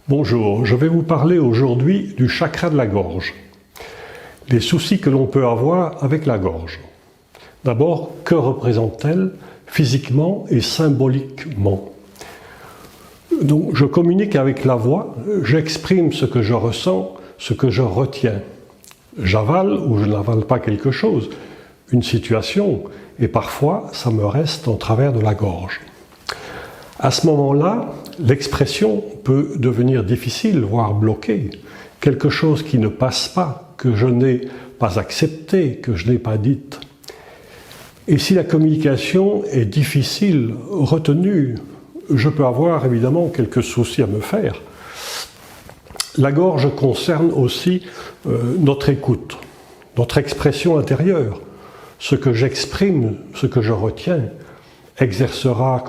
Bonjour, je vais vous parler aujourd'hui du chakra de la gorge. Les soucis que l'on peut avoir avec la gorge. D'abord, que représente-t-elle physiquement et symboliquement? Donc, je communique avec la voix, j'exprime ce que je ressens, ce que je retiens. J'avale ou je n'avale pas quelque chose, une situation, et parfois ça me reste en travers de la gorge. À ce moment-là, l'expression peut devenir difficile, voire bloquée. Quelque chose qui ne passe pas, que je n'ai pas accepté, que je n'ai pas dite. Et si la communication est difficile, retenue, je peux avoir évidemment quelques soucis à me faire. La gorge concerne aussi notre écoute, notre expression intérieure. Ce que j'exprime, ce que je retiens, exercera,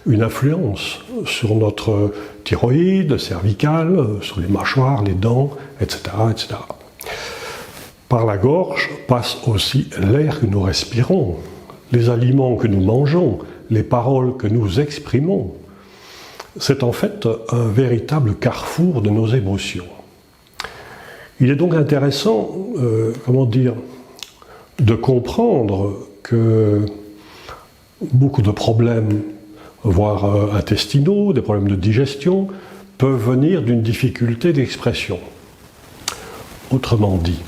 une influence sur notre thyroïde, cervicale, sur les mâchoires, les dents, etc., etc. Par la gorge passe aussi l'air que nous respirons, les aliments que nous mangeons, les paroles que nous exprimons. C'est en fait un véritable carrefour de nos émotions. Il est donc intéressant, de comprendre que beaucoup de problèmes, voire intestinaux, des problèmes de digestion, peuvent venir d'une difficulté d'expression. Autrement dit,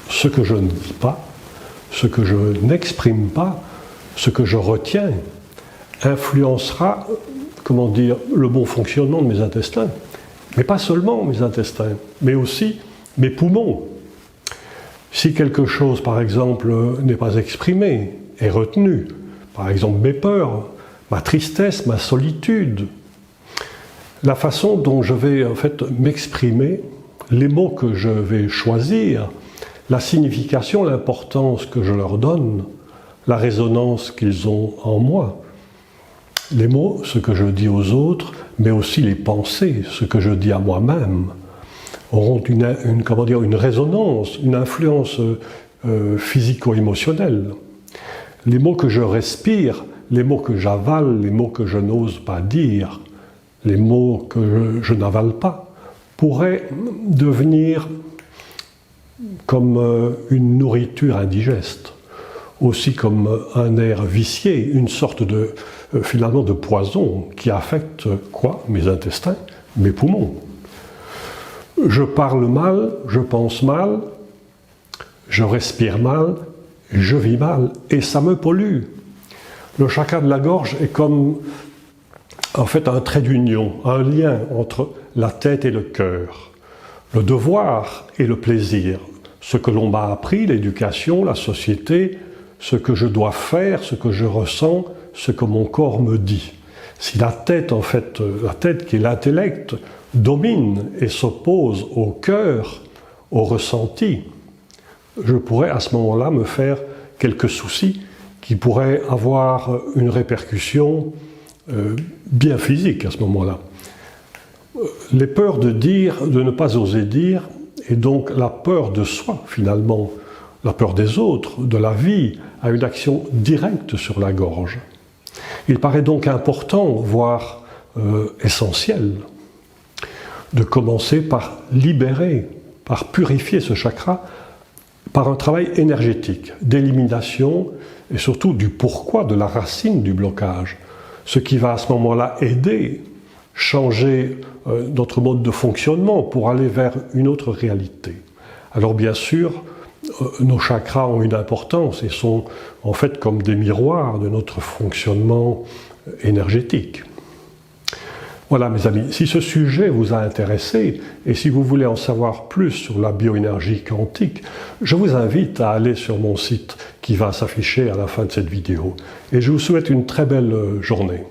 ce que je ne dis pas, ce que je n'exprime pas, ce que je retiens, influencera, le bon fonctionnement de mes intestins. Mais pas seulement mes intestins, mais aussi mes poumons. Si quelque chose, par exemple, n'est pas exprimé, est retenu, par exemple mes peurs, ma tristesse, ma solitude, la façon dont je vais m'exprimer, les mots que je vais choisir, la signification, l'importance que je leur donne, la résonance qu'ils ont en moi. Les mots, ce que je dis aux autres, mais aussi les pensées, ce que je dis à moi-même, auront une résonance, une influence physico-émotionnelle. Les mots que je respire, les mots que j'avale, les mots que je n'ose pas dire, les mots que je n'avale pas, pourraient devenir comme une nourriture indigeste, aussi comme un air vicié, une sorte de poison qui affecte mes intestins, mes poumons. Je parle mal, je pense mal, je respire mal, je vis mal, et ça me pollue. Le chakra de la gorge est comme un trait d'union, un lien entre la tête et le cœur, le devoir et le plaisir, ce que l'on m'a appris, l'éducation, la société, ce que je dois faire, ce que je ressens, ce que mon corps me dit. Si la tête, la tête qui est l'intellect, domine et s'oppose au cœur, au ressenti, je pourrais à ce moment-là me faire quelques soucis qui pourraient avoir une répercussion bien physique à ce moment-là. Les peurs de dire, de ne pas oser dire, et donc la peur de soi finalement, la peur des autres, de la vie, a une action directe sur la gorge. Il paraît donc important, voire essentiel, de commencer par libérer, par purifier ce chakra, par un travail énergétique, d'élimination et surtout du pourquoi, de la racine du blocage, ce qui va à ce moment-là aider, changer notre mode de fonctionnement pour aller vers une autre réalité. Alors bien sûr, nos chakras ont une importance et sont en fait comme des miroirs de notre fonctionnement énergétique. Voilà mes amis, si ce sujet vous a intéressé et si vous voulez en savoir plus sur la bioénergie quantique, je vous invite à aller sur mon site qui va s'afficher à la fin de cette vidéo. Et je vous souhaite une très belle journée.